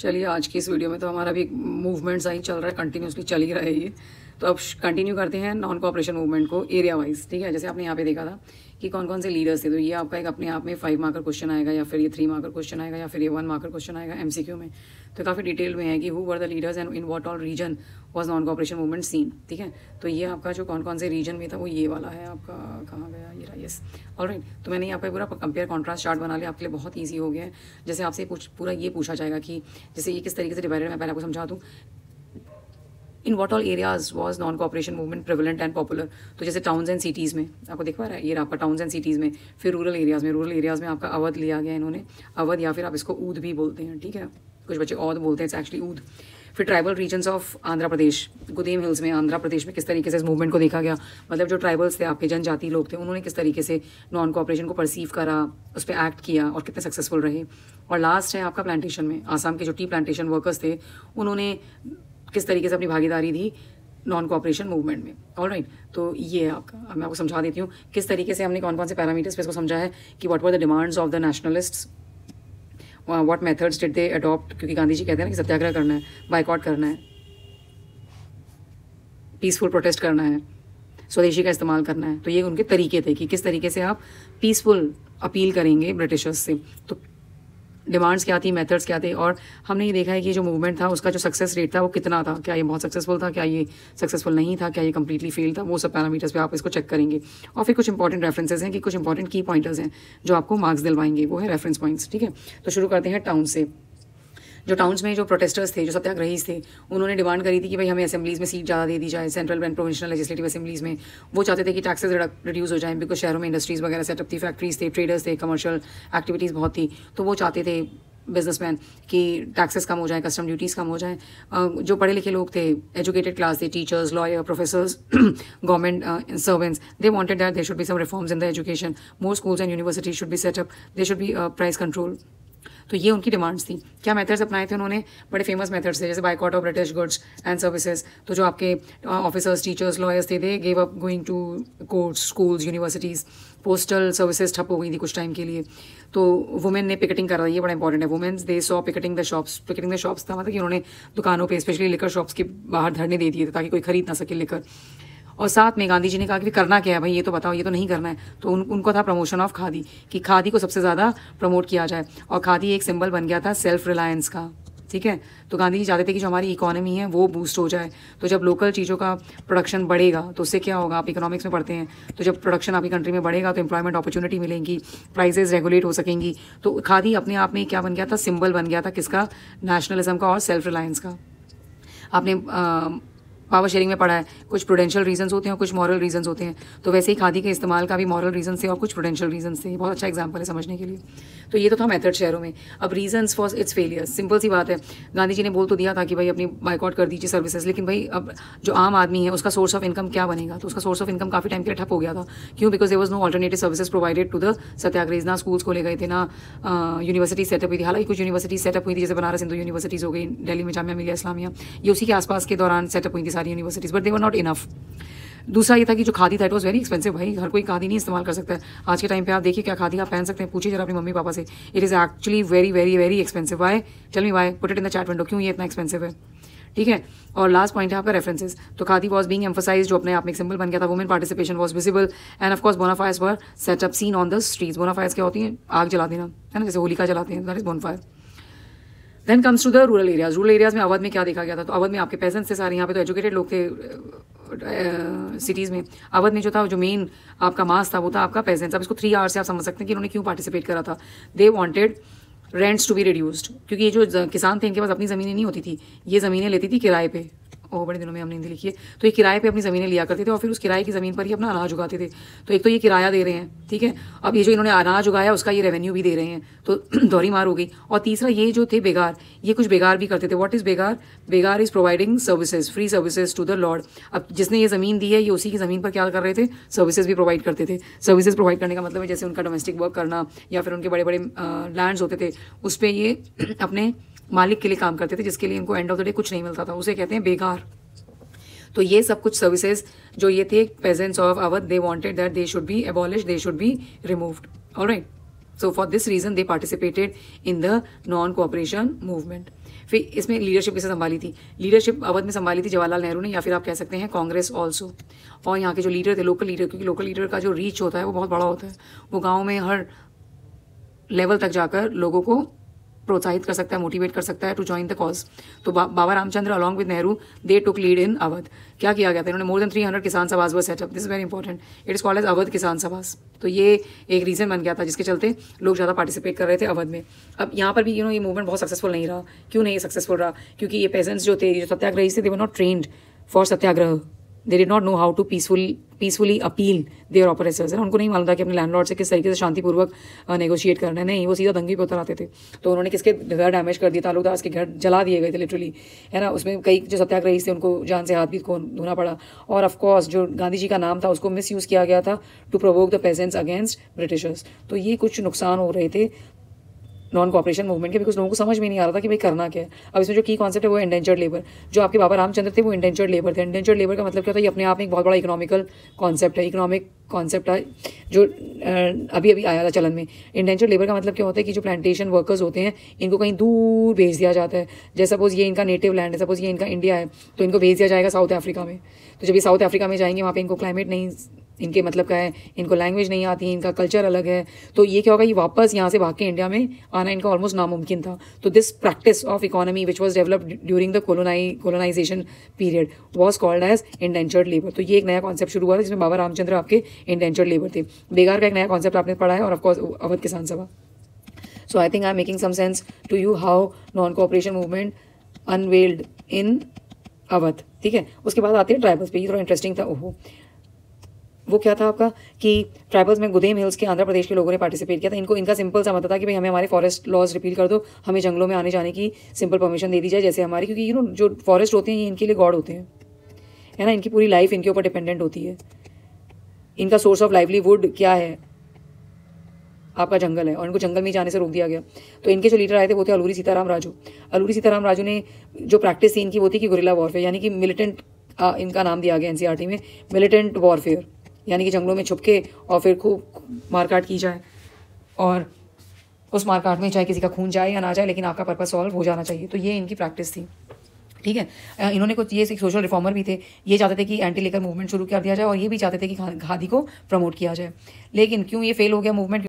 चलिए आज की इस वीडियो में तो हमारा भी मूवमेंट्स ही चल रहा है, कंटिन्यूसली चल ही रहा है ये। तो अब कंटिन्यू करते हैं नॉन कोऑपरेशन मूवमेंट को एरिया वाइज। ठीक है, जैसे आपने यहाँ पे देखा था कि कौन कौन से लीडर्स थे। तो ये आपका एक अपने आप में 5 मार्कर क्वेश्चन आएगा, या फिर ये 3 मार्कर क्वेश्चन आएगा, या फिर ये 1 मार्कर क्वेश्चन आएगा एमसीक्यू में। तो काफ़ी डिटेल में है कि who were the leaders and in what all region was non cooperation movement seen. ठीक है, तो ये आपका जो कौन कौन से रीजन में था वो ये वाला है आपका। कहाँ गया ये रहा, यस ऑलराइट। तो मैंने यहाँ पे पूरा कंपेयर कॉन्ट्रास्ट चार्ट बना लिया, आपके लिए बहुत ईजी हो गया है। जैसे आपसे पूरा ये पूछा जाएगा कि जैसे ये किस तरीके से डिवाइडेड, मैं पहले आपको समझा दूँ। In what all areas was non cooperation movement prevalent and popular. तो जैसे टाउन्स एंड सिटीज़ में आपको दिख पा रहा है, ये आपका टाउन्स एंड सिटीज़ में। फिर रूरल एरियाज़ में आपका अवध लिया गया इन्होंने, अवध, या फिर आप इसको ऊद भी बोलते हैं। ठीक है, कुछ बच्चे औद बोलते हैं, इट्स एक्चुअली ऊद। फिर tribal regions of Andhra Pradesh, Gudem hills में आंध्र प्रदेश में किस तरीके से इस मूवमेंट को देखा गया। मतलब जो ट्राइबल्स थे, आपके जनजाति लोग थे, उन्होंने किस तरीके से नॉन कोऑपरेशन को परसीव करा, उस पर एक्ट किया और कितने सक्सेसफुल रहे। और लास्ट है आपका प्लांटेशन में, आसाम के जो टी प्लांटेशन वर्कर्स थे, उन्होंने किस तरीके से अपनी भागीदारी दी नॉन कोऑपरेशन मूवमेंट में। ऑलराइट, तो ये है आपका। अब मैं आपको समझा देती हूँ किस तरीके से हमने कौन कौन से पैरामीटर्स पे इसको समझा है कि what were the demands of the nationalists, what methods did they adopt. क्योंकि गांधी जी कहते हैं ना कि सत्याग्रह करना है, बाइकआउट करना है, पीसफुल प्रोटेस्ट करना है, स्वदेशी का इस्तेमाल करना है। तो ये उनके तरीके थे कि किस तरीके से आप पीसफुल अपील करेंगे ब्रिटिशर्स से। तो डिमांड्स क्या थी, मेथड्स क्या थे, और हमने ये देखा है कि जो मूवमेंट था उसका जो सक्सेस रेट था वो कितना था। क्या ये बहुत सक्सेसफुल था, क्या ये सक्सेसफुल नहीं था, क्या ये कंप्लीटली फेल था। वो सब पैरामीटर्स पे आप इसको चेक करेंगे। और फिर कुछ इंपॉर्टेंट रेफरेंसेज हैं कि कुछ इंपॉर्टेंट की पॉइंटर्स हैं जो आपको मार्क्स दिलवाएंगे, वो है रेफरेंस पॉइंट्स। ठीक है, तो शुरू करते हैं टाउन से। जो टाउन्स में जो प्रोटेस्टर्स थे, जो सत्याग्रही थे, उन्होंने डिमांड करी थी कि भाई हमें असेंबलीज़ में सीट ज़्यादा दे दी जाए, central and provincial legislative assemblies में। वो चाहते थे कि टैक्सेस रिड्यूस हो जाए, बिकॉज शहरों में इंडस्ट्रीज़ वगैरह सेटअप थी, फैक्ट्रीज थे, ट्रेडर्स थे, कमर्शियल एक्टिविटीज़ बहुत थी। तो वो चाहते थे बिजनेसमैन कि टैक्सेस कम हो जाए, कस्टम ड्यूटीज़ कम हो जाए। जो पढ़े लिखे लोग थे, एजुकेटेड क्लास थे, teachers, lawyer, professors, government servants, they wanted that there should be some reforms in the education, more schools and universities should be set up, there should be price control. तो ये उनकी डिमांड्स थी। क्या methods अपनाए थे उन्होंने? बड़े फेमस मेथड्स थे, जैसे boycott of British goods and services. तो जो आपके ऑफिसर्स, टीचर्स, लॉयर्स थे, they gave up going to courts, schools, universities. Postal services ठप हो गई थी कुछ टाइम के लिए। तो वुमेन ने पिकेटिंग करा, ये बड़ा इंपॉर्टेंट है। Womens they saw picketing the shops. Picketing the shops था मतलब कि उन्होंने दुकानों पे, स्पेशली लिकर शॉप्स के बाहर धरने दे दिए थे ताकि कोई खरीद ना सके लिकर। और साथ में गांधी जी ने कहा कि करना क्या है भाई, ये तो बताओ, ये तो नहीं करना है। तो उनको था प्रमोशन ऑफ खादी, कि खादी को सबसे ज़्यादा प्रमोट किया जाए। और खादी एक सिंबल बन गया था सेल्फ रिलायंस का। ठीक है, तो गांधी जी चाहते थे कि जो हमारी इकोनॉमी है वो बूस्ट हो जाए। तो जब लोकल चीज़ों का प्रोडक्शन बढ़ेगा तो उससे क्या होगा, आप इकोनॉमिक्स में पढ़ते हैं, तो जब प्रोडक्शन आपकी कंट्री में बढ़ेगा तो एम्प्लॉयमेंट अपॉर्चुनिटी मिलेंगी, प्राइसेस रेगुलेट हो सकेंगी। तो खादी अपने आप में क्या बन गया था, सिंबल बन गया था किसका, नेशनलिज्म का और सेल्फ रिलायंस का। आपने पावर शेयरिंग में पढ़ा है, कुछ प्रूडेंशियल रीजंस होते हैं और कुछ मॉरल रीजंस होते हैं। तो वैसे ही खादी के इस्तेमाल का भी मॉरल रीजन थे और कुछ प्रूडेंशियल रीजंस थे। बहुत अच्छा एग्जांपल है समझने के लिए। तो ये तो था मेथड शहरों में। अब reasons for its failure, simple सी बात है। गांधी जी ने बोल तो दिया था कि भाई अपनी बाइकआउट कर दीजिए सर्विसेज, लेकिन भाई अब जो आम आदमी है उसका सोर्स ऑफ इनकम क्या बनेगा। तो उसका सोर्स ऑफ इनकम काफ़ी टाइम के लिए ठप हो गया था। क्यों? Because there was no alternative services provided to the satyagrahis. ना स्कूल्स खोले गए थे, ना यूनिवर्सिटी सेटअप हुई थी। हालांकि कुछ यूनिवर्सिटी सेटअप हुई थी, जैसे बनारस हिंदू यूनिवर्सिटीज़ हो गई, दिल्ली में जामिया मिलिया इस्लामिया, ये उसी के आसपास के दौरान सेटअप हुई थी सारी universities, but they were not enough. दूसरा ये था कि जो खादी था इट वॉज वेरी एक्सपेंसिव। भाई हर कोई खादी नहीं इस्तेमाल कर सकता है। आज के टाइम पे आप देखिए क्या खादी आप पहन सकते हैं, पूछिए जरा अपनी मम्मी पापा से। It is actually very very very expensive. Why? Tell me why, put it in the chat window, क्यों ये इतना एक्सपेंसिव है। ठीक है, और लास्ट पॉइंट है आपका रेफरेंसेस। तो खादी वॉज बीइंग एम्फोसाइज्ड, जो अपने आप में एक सिंबल बन गया था। Women participation was visible and of course bonfires were set up seen on the streets. Bonfires क्या होती है? आग जला देना, है ना, जैसे होलिका जलाते हैं, that is bonfire. Then comes to the rural areas. Rural areas में अवध में क्या देखा गया था? तो अवध में आपके पेजेंट्स थे सारे, यहाँ पे तो एजुकेटेड लोग थे सिटीज़ में। अवध में जो था, जो मेन आपका मास था, वो था आपका पेजेंट्स। अब इसको 3 आवर्स से आप समझ सकते हैं कि उन्होंने क्यों पार्टिसिपेट करा था। They wanted rents to be reduced, क्योंकि ये जो किसान थे इनके पास अपनी ज़मीनें नहीं होती थी, ये ज़मीनें लेती थी किराए पे। और बड़े दिनों में हमने हिंदी लिखी है। तो ये किराए पे अपनी ज़मीनें लिया करते थे और फिर उस किराए की ज़मीन पर ही अपना अनाज उगाते थे। तो एक तो ये किराया दे रहे हैं, ठीक है, अब ये जो इन्होंने अनाज उगाया उसका ये रेवेन्यू भी दे रहे हैं, तो दोहरी मार हो गई। और तीसरा ये जो थे बेगार, ये कुछ बेगार भी करते थे। What is begar? Begar is providing services, free services to the lord. अब जिसने ये ज़मीन दी है, ये उसी की ज़मीन पर क्या कर रहे थे? सर्विसेज भी प्रोवाइड करते थे। सर्विसेज प्रोवाइड करने का मतलब है जैसे उनका डोमेस्टिक वर्क करना, या फिर उनके बड़े बड़े लैंड्स होते थे, उस पर ये अपने मालिक के लिए काम करते थे, जिसके लिए इनको एंड ऑफ द डे कुछ नहीं मिलता था, उसे कहते हैं बेगार। तो ये सब कुछ सर्विसेज जो ये थे pageants of Awadh, they wanted that they should be abolish, they should be removed. Alright, so for this reason they participated in the non cooperation movement. फिर इसमें लीडरशिप किसे संभाली थी? लीडरशिप अवध में संभाली थी जवाहरलाल नेहरू ने, या फिर आप कह सकते हैं कांग्रेस ऑल्सो। और यहाँ के जो लीडर थे, लोकल लीडर, क्योंकि लोकल लीडर का जो रीच होता है वो बहुत बड़ा होता है, वो गाँव में हर लेवल तक जाकर लोगों को प्रोत्साहित कर सकता है, मोटिवेट कर सकता है टू जॉइन द कॉज। तो Baba Ramchandra along with Nehru they took lead in Awadh. क्या किया गया था? इन्होंने more than 300 Kisan Sabhas were set up. This is very important, it is called as Awadh Kisan Sabhas. तो ये एक रीजन बन गया था जिसके चलते लोग ज़्यादा पार्टिसिपेट कर रहे थे अवध में। अब यहाँ पर भी ये मूवमेंट बहुत सक्सेसफुल नहीं रहा। क्यों नहीं सक्सेसफुल रहा? क्योंकि ये पेजेंट्स जो थे, जो सत्याग्रही थे, they were not trained for satyagraha. They did not know how to peacefully appeal their oppressors. उनको नहीं मालूम था कि अपने लैंडलॉर्ड से किस तरीके से शांतिपूर्वक नेगोशिएट करना है। नहीं, वो सीधा दंगे पे उतर आते थे। तो उन्होंने किसके घर डैमेज कर दिया? तालुकदास के घर जला दिए गए थे लिटरली, है ना। उसमें कई जो सत्याग्रही थे उनको जान से हाथ भी धोना पड़ा। और ऑफकोर्स जो गांधी जी का नाम था उसको मिस यूज़ किया गया था to provoke the peasants against Britishers. तो ये कुछ नुकसान हो रहे थे नॉन कॉपरेशन मूवमेंट के, बिकॉज लोगों को समझ में नहीं आ रहा था कि भाई करना क्या है। अब इसमें जो की कॉन्सेप्ट है वो इंडेंचर्ड लेबर। जो आपके बाबा रामचंद्र थे वो इंडेंचर्ड लेबर थे। इंडेंचर्ड लेबर का मतलब क्या होता है? ये अपने आप में एक बहुत बड़ा इकोनॉमिकल कॉन्सेप्ट है, इकोनॉमिक कॉन्सेप्ट है जो अभी अभी आया था चलन में। इंडेंचर्ड लेबर का मतलब क्या होता है कि जो प्लांटेशन वर्कर्स होते हैं इनको कहीं दूर भेज दिया जाता है। जैसे सपोज ये इनका नेटिव लैंड है, सपोज ये इनका इंडिया है, तो इनको भेज दिया जाएगा साउथ अफ्रीका में। तो जब ये साउथ अफ्रीका में जाएंगे वहाँ पे इनको क्लाइमेट नहीं, इनके मतलब क्या है, इनको लैंग्वेज नहीं आती है, इनका कल्चर अलग है। तो ये क्या होगा, ये वापस यहाँ से भाग के इंडिया में आना इनका ऑलमोस्ट नामुमकिन था। तो this practice of economy which was developed during the colonization period was called as indentured labour. तो ये एक नया कॉन्सेप्ट शुरू हुआ था जिसमें बाबा रामचंद्र आपके इंडेंचर्ड लेबर थे। बेगार का एक नया कॉन्सेप्ट आपने पढ़ा है, और of course Awadh Kisan Sabha. So I think I am making some sense to you how non cooperation movement unveiled in Awadh. ठीक है, उसके बाद आते हैं ट्राइबल्स पे। ये थोड़ा इंटरेस्टिंग था। ओहो, वो क्या था आपका कि ट्राइबल्स में गुदेम हिल्स के आंध्र प्रदेश के लोगों ने पार्टिसिपेट किया था। इनका सिंपल सा मतलब था कि भाई हमें हमारे फॉरेस्ट लॉज रिपील कर दो, हमें जंगलों में आने जाने की सिंपल परमिशन दे दी जाए जैसे हमारी, क्योंकि जो फॉरेस्ट होते हैं ये इनके लिए गॉड होते हैं, है ना। इनकी पूरी लाइफ इनके ऊपर डिपेंडेंट होती है। इनका सोर्स ऑफ लाइवलीहुड क्या है? आपका जंगल है, और इनको जंगल में ही जाने से रोक दिया गया। तो इनके जो लीडर आए थे वो थे अलूरी सीताराम राजू। अलूरी सीताराम राजू ने जो प्रैक्टिस थी इनकी वो थी कि गुरिल्ला वॉरफेयर, यानी कि मिलिटेंट, इनका नाम दिया गया एनसीईआरटी में मिलिटेंट वॉरफेयर, यानी कि जंगलों में छुप के और फिर खूब मारकाट की जाए, और उस मारकाट में चाहे किसी का खून जाए या ना जाए, लेकिन आपका पर्पस सॉल्व हो जाना चाहिए। तो ये इनकी प्रैक्टिस थी। ठीक है, इन्होंने कुछ ये सोशल रिफॉर्मर भी थे। ये चाहते थे कि एंटी लेकर मूवमेंट शुरू कर दिया जाए, और ये भी चाहते थे कि खादी को प्रमोट किया जाए। लेकिन क्यों ये फेल हो गया मूवमेंट?